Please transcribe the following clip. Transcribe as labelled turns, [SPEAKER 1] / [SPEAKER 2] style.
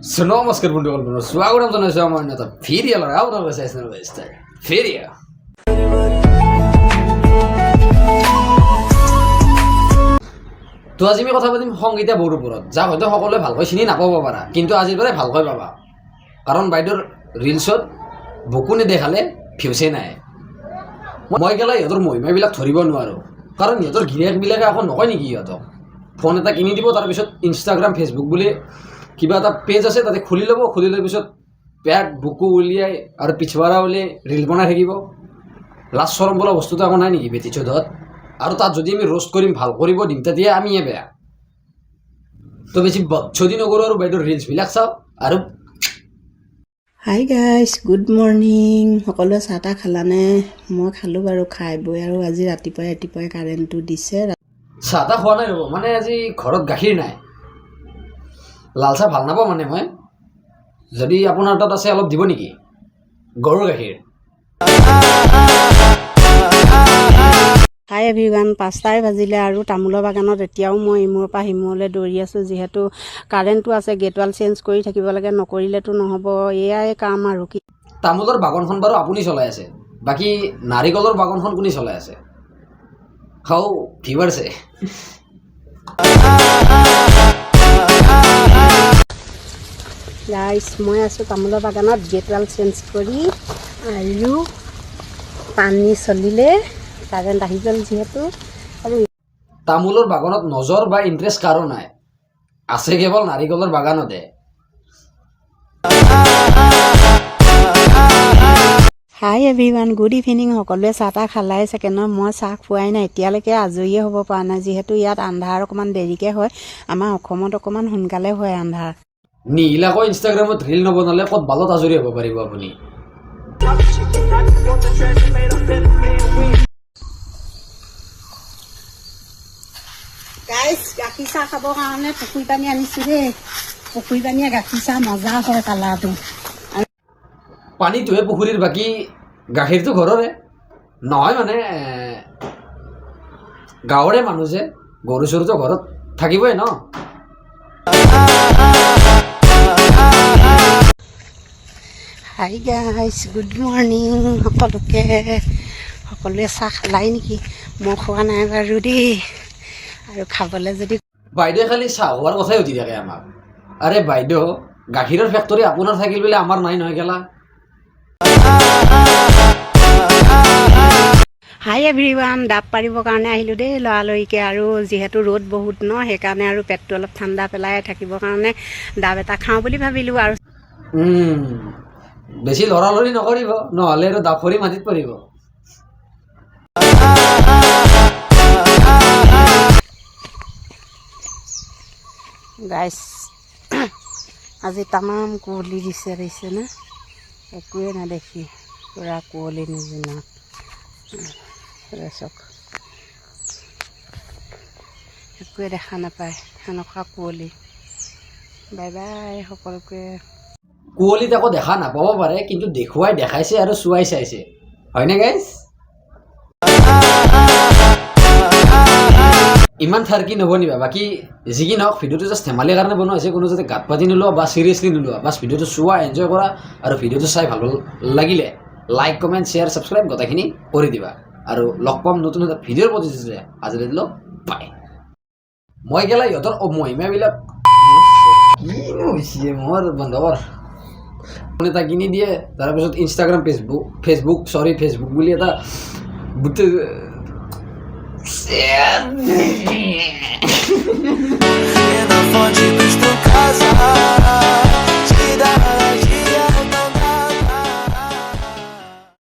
[SPEAKER 1] নমস্কাৰ বন্ধুসকল, স্বাগতম জনাইছোঁ আমাৰ এটা ভিডিঅ' আপোনালোকে চাইছে ভিডিঅ'। তো আজি আমি কথা পাতিম সংগীতা বড়োৰ ওপৰত, যাক হয়তো সকলোৱে ভালকৈ চিনি নাপাব পাৰা, কিন্তু আজিৰ পৰাই ভালকৈ পাবা। কাৰণ বাইদেউৰ ৰিলছত বুকু নেদেখালে ভিউচে নাই। মই গেলা ইহঁতৰ মহিমাবিলাক ধৰিব নোৱাৰোঁ, কাৰণ ইহঁতৰ গিৰিয়েকবিলাকে আকৌ নকয় নেকি ইহঁতক ফোন এটা কিনি দিব, তাৰপিছত ইনষ্টাগ্ৰাম ফেচবুক বুলি কিবা এটা পেজ আছে তাতে খুলি ল'ব, খুলি লোৱাৰ পিছত পেট বুকু উলিয়াই আৰু পিছৱাৰা উলিয়াই ৰিল বনাই থাকিব। লাজ চৰম বোলা বস্তুটো একো নাই নেকি বেটিচোদত? আৰু তাত যদি আমি ৰোষ্ট কৰিম, ভাল কৰিব দিম, তেতিয়া আমিয়ে বেয়া। তো বেছি বচ্ছদি নকৰোঁ আৰু বাইদেউৰ ৰিলচবিলাক চাওঁ। আৰু
[SPEAKER 2] হাই গাইজ, গুড মৰ্ণিং। সকলোৱে চাহ তাহ খালানে? মই খালোঁ বাৰু, খাই বৈ আৰু আজি ৰাতিপুৱাই কাৰেণ্টটো দিছে।
[SPEAKER 1] চাহ তাহ খোৱা নাই ৰ'ব, মানে আজি ঘৰত গাখীৰ নাই। লাল চাহ ভাল নাপাওঁ মানে মই। যদি আপোনাৰ তাত আছে অলপ দিব নেকি? গৰুৰ গাখীৰ।
[SPEAKER 2] হাই এভৰিৱান, 5টাই বাজিলে আৰু তামোলৰ বাগানত এতিয়াও মই ইমূৰৰ পৰা সিমূৰলৈ দৌৰি আছোঁ। যিহেতু কাৰেণ্টটো আছে, গেটৱাল চেঞ্জ কৰি থাকিব লাগে, নকৰিলেতো নহ'ব। এয়াই কাম আৰু কি।
[SPEAKER 1] তামোলৰ বাগানখন বাৰু আপুনি চলাই আছে, বাকী নাৰিকলৰ বাগানখন কোনে চলাই আছে? ভিউৱাৰ্ছে।
[SPEAKER 2] গাইজ, মই আছোঁ তামোলৰ বাগানত, গেটৱাল চেঞ্জ কৰি, আৰু পানী চলিলে কাৰেণ্ট আহি গ'ল যিহেতু। আৰু
[SPEAKER 1] তামোলৰ বাগানত নজৰ বা ইণ্টাৰেষ্ট কাৰো নাই, আছে কেৱল নাৰিকলৰ বাগানতে।
[SPEAKER 2] হাই এভৰিৱান, গুড ইভিনিং। সকলোৱে চাহ তাহ খালাই চাগে ন? মই চাহ খোৱাই নাই এতিয়ালৈকে, আজৰিয়ে হ'ব পৰা নাই। যিহেতু ইয়াত আন্ধাৰ অকণমান দেৰিকৈ হয়, আমাৰ অসমত অকণমান সোনকালে হয় আন্ধাৰ।
[SPEAKER 1] নীলাকৈ ইনষ্টাগ্ৰামত ৰিল নবনালে ক'ত বালত আজৰি হ'ব পাৰিব আপুনি?
[SPEAKER 2] গাইজ, গাখীৰ চাহ খাবৰ কাৰণে পুখুৰী পানী আনিছোঁ দেই। পুখুৰী পানীয়ে গাখীৰ চাহ মজা হয় কালাৰটো।
[SPEAKER 1] পানীটোহে পুখুৰীৰ, বাকী গাখীৰটো ঘৰৰে নহয়। মানে গাঁৱৰে মানুহ যে, গৰু চৰুটো ঘৰত থাকিবই ন।
[SPEAKER 2] হাই গাইজ, গুড মৰ্ণিং সকলোকে। সকলোৱে চাহ খালাই নেকি? মই খোৱা নাই বাৰু দেই, আৰু খাবলৈ যদি
[SPEAKER 1] বাইদেৱে খালি চাহ খোৱাৰ কথাই সুধি থাকে আমাক। আৰে বাইদেউ, গাখীৰৰ ফেক্টৰী আপোনাৰ থাকিল বোলে, আমাৰ নাই নহয় গেলা।
[SPEAKER 2] হাই এভৰিৱান, ডাব পাৰিবৰ কাৰণে আহিলোঁ দেই লৰালৰিকৈ। আৰু যিহেতু ৰ'দ বহুত ন, সেইকাৰণে আৰু পেটটো অলপ ঠাণ্ডা পেলাই থাকিবৰ কাৰণে ডাব এটা খাওঁ বুলি ভাবিলোঁ। আৰু
[SPEAKER 1] বেছি লৰালৰি নকৰিব, নহ'লে আৰু ডাব ফৰি মাটিত পৰিব।
[SPEAKER 2] গাইজ, আজি তামাম কুঁৱলী দিছে নে? একোৱে নেদেখি পূৰা কুঁৱলী নিচিনা। চাওক, একোৱে দেখা নাপায়, সেনেকুৱা কুঁৱলী। বাই বাই সকলোকে।
[SPEAKER 1] কুঁৱলীত আকৌ দেখা নাপাব পাৰে, কিন্তু দেখুৱাই দেখাইছে আৰু চুৱাই চাইছে, হয়নে গাইজ? ইমান থাৰ্কি নবনিবা। বাকী যি কি নহওক, ভিডিঅ'টো জাষ্ট ধেমালিৰ কাৰণে বনোৱা হৈছে। কোনো যাতে গাত পাতি নোলোৱা বা চিৰিয়াছলি নোলোৱা। বাছ ভিডিঅ'টো চোৱা, এনজয় কৰা, আৰু ভিডিঅ'টো চাই ভাল লাগিলে লাইক, কমেণ্ট, শ্বেয়াৰ, ছাবস্ক্ৰাইব গোটেইখিনি কৰি দিবা। আৰু লগ পাম নতুন এটা ভিডিঅ'ৰ প্ৰতি। আজিলৈ দিলোঁ বাই। মই গেলা ইহঁতৰ মহিমাবিলাক কিনো হৈছে মোৰ বন্ধুবৰ। ফোন এটা কিনি দিয়ে, তাৰপিছত ইনষ্টাগ্ৰাম ফেচবুক বুলি এটা গোটেই